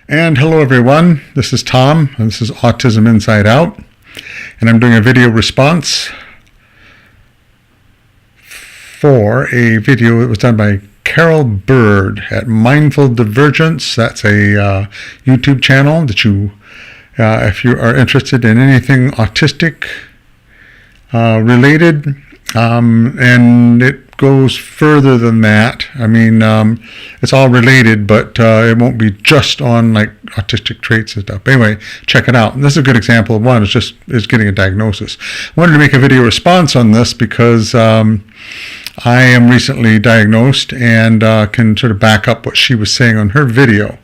And hello everyone, this is Tom, and this is Autism Inside Out, and I'm doing a video response for a video that was done by Carol Bird at Mindful Divergence. That's a YouTube channel that if you are interested in anything autistic related, and it goes further than that. I mean, it's all related, but it won't be just on like autistic traits and stuff. But anyway, check it out. And this is a good example of one. Is getting a diagnosis. I wanted to make a video response on this because I am recently diagnosed and can sort of back up what she was saying on her video.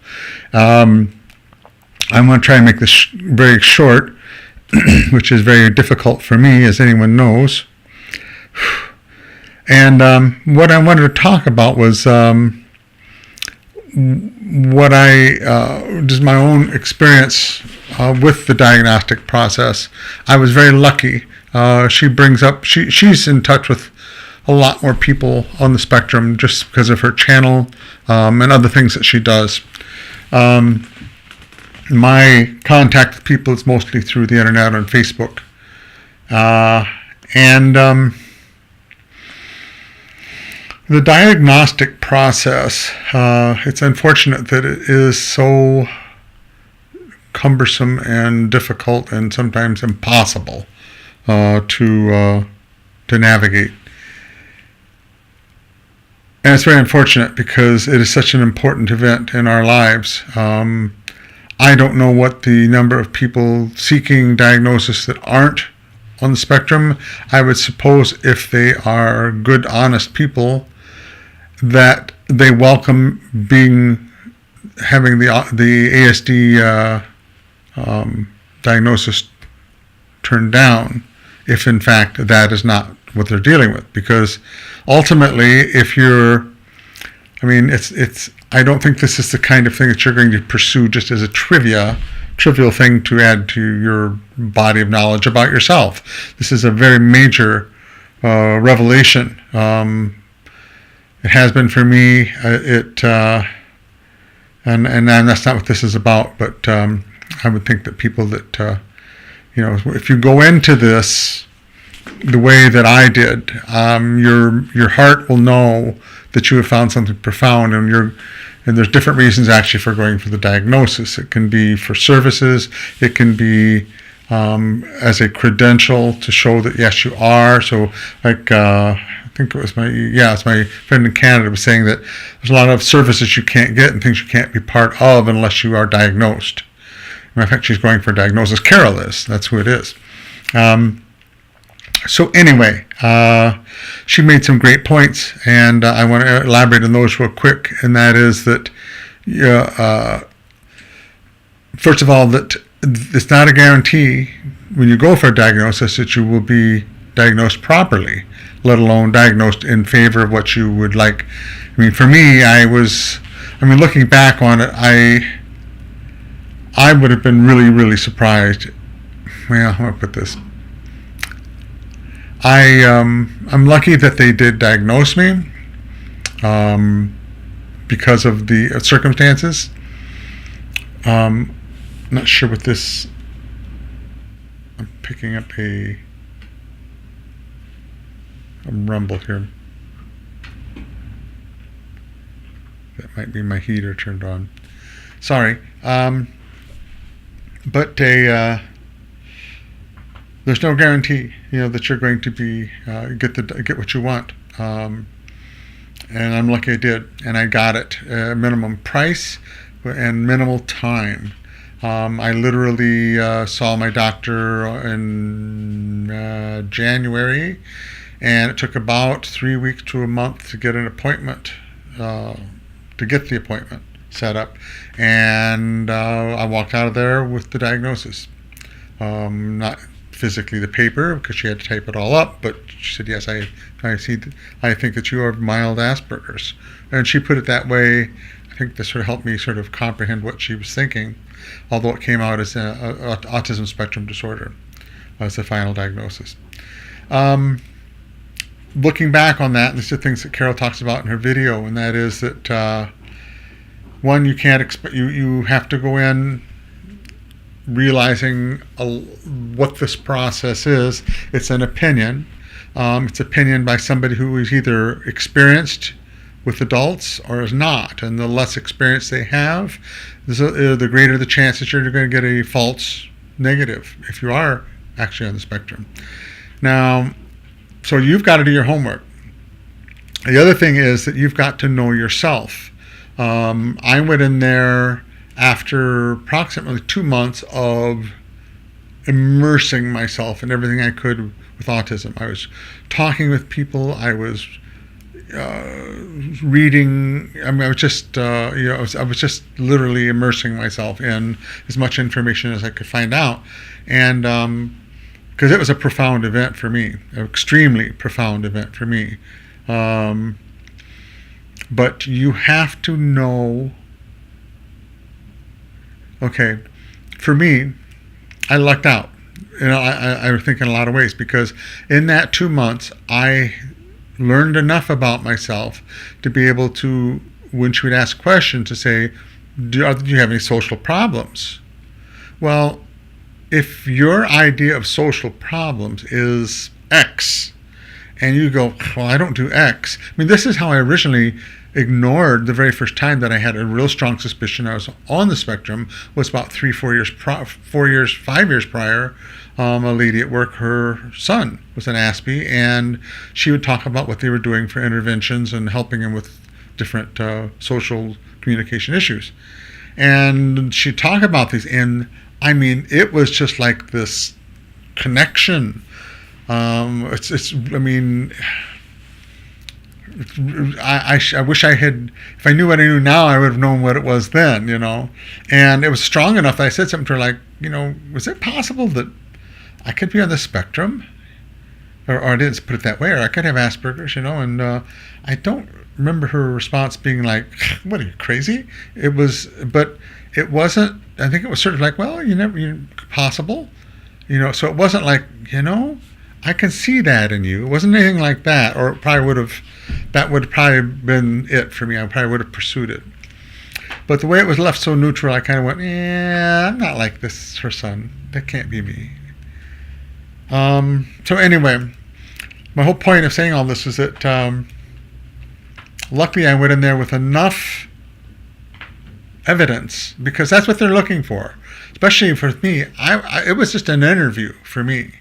I'm going to try and make this very short, which is very difficult for me, as anyone knows. And what I wanted to talk about was just my own experience with the diagnostic process. I was very lucky. She's in touch with a lot more people on the spectrum just because of her channel and other things that she does. My contact with people is mostly through the internet on Facebook. The diagnostic process, it's unfortunate that it is so cumbersome and difficult and sometimes impossible to navigate. And it's very unfortunate because it is such an important event in our lives. I don't know what the number of people seeking diagnosis that aren't on the spectrum. I would suppose if they are good, honest people, that they welcome having the ASD diagnosis turned down, if in fact that is not what they're dealing with. Because ultimately, I don't think this is the kind of thing that you're going to pursue just as a trivial thing to add to your body of knowledge about yourself. This is a very major revelation. It has been for me. And that's not what this is about. But I would think that people that if you go into this the way that I did, your heart will know that you have found something profound, and there's different reasons actually for going for the diagnosis. It can be for services. It can be as a credential to show that yes, you are. So like. I think it's my friend in Canada was saying that there's a lot of services you can't get and things you can't be part of unless you are diagnosed. In fact, she's going for a diagnosis. Carol is. That's who it is. So anyway, she made some great points, and I want to elaborate on those real quick. And that is that, first of all, that it's not a guarantee when you go for a diagnosis that you will be diagnosed properly, let alone diagnosed in favor of what you would like. I mean, for me, looking back on it, I would have been really, really surprised. Well, how do I put this? I'm lucky that they did diagnose me because of the circumstances. Not sure what this. I'm picking up a rumble here. That might be my heater turned on. Sorry. But there's no guarantee, that you're going to be get what you want. And I'm lucky I did, and I got it. Minimum price and minimal time. I literally saw my doctor in January. And it took about 3 weeks to a month to get an appointment, to get the appointment set up. And I walked out of there with the diagnosis. Not physically the paper, because she had to type it all up, but she said, yes, I think that you have mild Asperger's. And she put it that way. I think this sort of helped me sort of comprehend what she was thinking, although it came out as Autism Spectrum Disorder as the final diagnosis. Looking back on that, these are things that Carol talks about in her video, and that is that One, you can't expect, you have to go in realizing what this process is. It's an opinion. It's opinion by somebody who is either experienced with adults or is not. And the less experience they have, the greater the chance that you're going to get a false negative if you are actually on the spectrum. Now, so you've got to do your homework. The other thing is that you've got to know yourself. I went in there after approximately 2 months of immersing myself in everything I could with autism. I was talking with people. I was reading. I mean, I was just, I was just literally immersing myself in as much information as I could find out, and because it was a profound event for me, an extremely profound event for me. But you have to know. Okay, for me, I lucked out. I think in a lot of ways, because in that 2 months, I learned enough about myself to be able to, when she would ask questions, to say, do you have any social problems? Well, if your idea of social problems is X, and you go, well, I don't do X. I mean, this is how I originally ignored the very first time that I had a real strong suspicion I was on the spectrum. Was about 5 years prior. A lady at work, her son was an ASD, and she would talk about what they were doing for interventions and helping him with different social communication issues. And she'd talk about these, and I mean, it was just like this connection. I wish I had, if I knew what I knew now, I would have known what it was then, And it was strong enough that I said something to her like, was it possible that I could be on the spectrum? Or I didn't put it that way, or I could have Asperger's, and I don't remember her response being like, what, are you crazy? But it wasn't, I think it was sort of like, well, possible, so it wasn't like, I can see that in you. It wasn't anything like that, or that would probably have been it for me. I probably would have pursued it. But the way it was left so neutral, I kind of went, I'm not like this, her son. That can't be me. So anyway, my whole point of saying all this is that luckily I went in there with enough evidence, because that's what they're looking for. Especially for me, it was just an interview for me.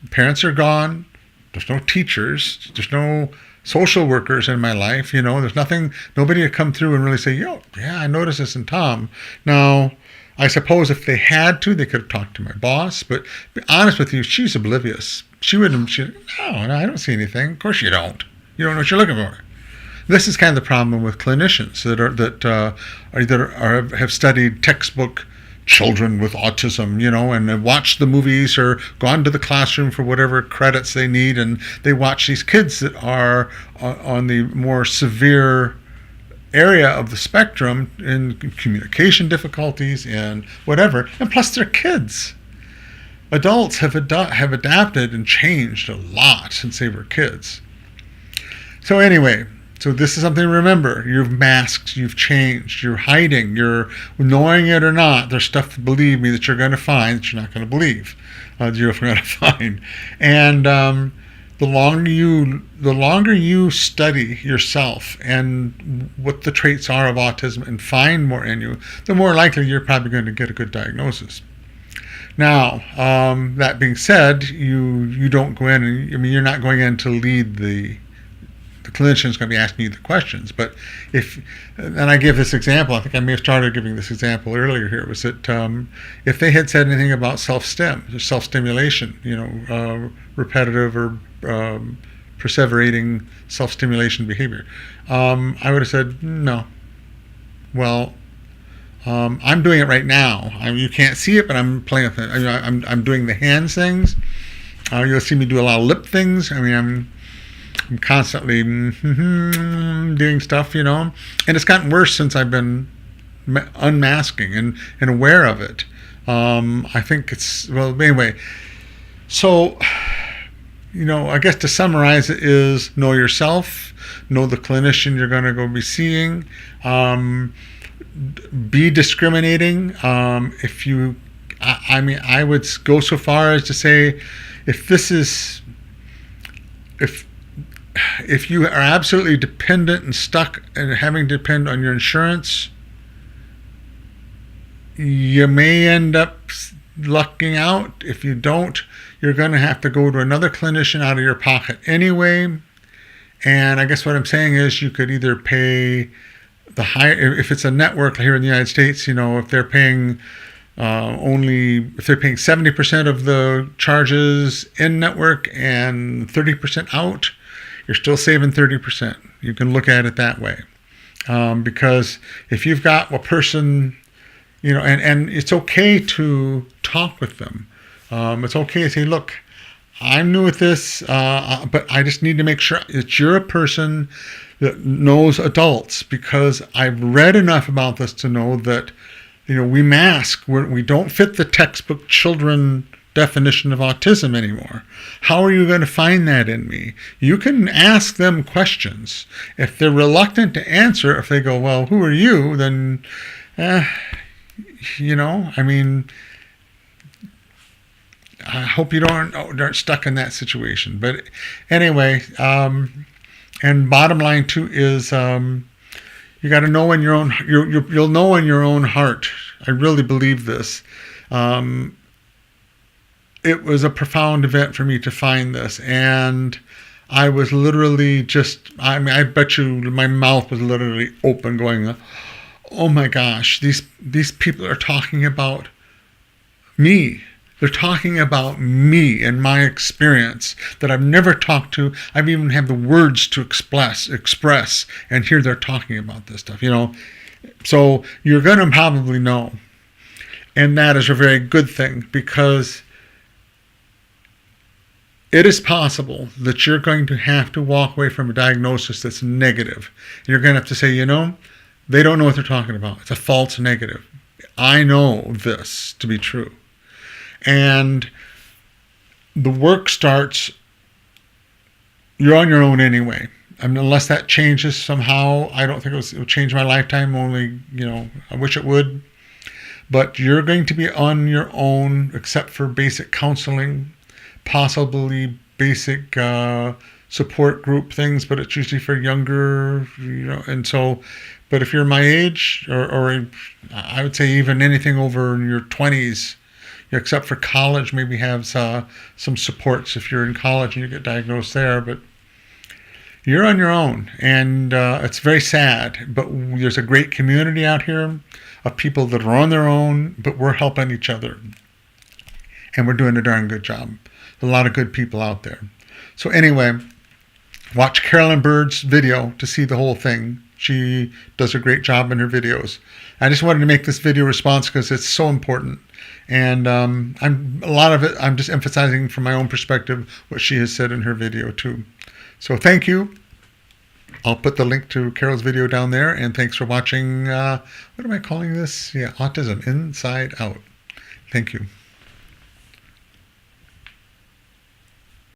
Parents are gone. There's no teachers. There's no social workers in my life. There's nothing, nobody to come through and really say, yeah, I noticed this in Tom. Now, I suppose if they had to, they could have talked to my boss. But to be honest with you, she's oblivious. No, I don't see anything. Of course you don't. You don't know what you're looking for. This is kind of the problem with clinicians that have studied textbook children with autism, and have watched the movies or gone to the classroom for whatever credits they need, and they watch these kids that are on the more severe area of the spectrum in communication difficulties and whatever, and plus they're kids. Adults have adapted and changed a lot since they were kids. So anyway, so this is something to remember. You've masked, you've changed, you're hiding, you're knowing it or not. There's stuff, believe me, that you're going to find that you're not going to believe. You're going to find. And the longer you study yourself and what the traits are of autism and find more in you, the more likely you're probably going to get a good diagnosis. Now, that being said, you don't go in and, you're not going in to lead the clinician's going to be asking you the questions. But and I give this example, I think I may have started giving this example earlier here, was that if they had said anything about self-stimulation, repetitive or perseverating self-stimulation behavior, I would have said, no. Well, I'm doing it right now. You can't see it, but I'm playing with it. I'm doing the hands things. You'll see me do a lot of lip things. I'm constantly doing stuff, and it's gotten worse since I've been unmasking and aware of it. I think anyway. So I guess to summarize it is know yourself, know the clinician you're going to go be seeing, be discriminating. If you, I mean, I would go so far as to say, if this is, if if you are absolutely dependent and stuck and having to depend on your insurance, you may end up lucking out. If you don't, you're going to have to go to another clinician out of your pocket anyway. And I guess what I'm saying is you could either pay the higher, if it's a network here in the United States, if they're paying if they're paying 70% of the charges in network and 30% out, you're still saving 30%. You can look at it that way. Because if you've got a person, and it's okay to talk with them. It's okay to say, look, I'm new at this, but I just need to make sure that you're a person that knows adults, because I've read enough about this to know that, we mask. We don't fit the textbook children definition of autism anymore. How are you going to find that in me? You can ask them questions. If they're reluctant to answer, if they go, well, who are you? Then, I hope you aren't stuck in that situation. But anyway, and bottom line too is you got to know in your own. You'll know in your own heart. I really believe this. It was a profound event for me to find this, and I was literally I bet you my mouth was literally open, going, "Oh my gosh, these people are talking about me." They're talking about me and my experience that I've never talked to. I've even had the words to express, and here they're talking about this stuff, So you're going to probably know. And that is a very good thing, because it is possible that you're going to have to walk away from a diagnosis that's negative. You're going to have to say, they don't know what they're talking about. It's a false negative. I know this to be true. And the work starts, you're on your own anyway. Unless that changes somehow, I don't think it will change my lifetime, only, I wish it would. But you're going to be on your own, except for basic counseling, possibly basic support group things, but it's usually for younger, and so, but if you're my age, or I would say even anything over in your 20s, except for college, maybe have some supports if you're in college and you get diagnosed there, but you're on your own, and it's very sad, but there's a great community out here of people that are on their own, but we're helping each other, and we're doing a darn good job. There's a lot of good people out there. So anyway, watch Carolyn Bird's video to see the whole thing. She does a great job in her videos. I just wanted to make this video response because it's so important. And a lot of it, I'm just emphasizing from my own perspective what she has said in her video too. So thank you. I'll put the link to Carol's video down there. And thanks for watching, what am I calling this? Yeah, Autism Inside Out. Thank you.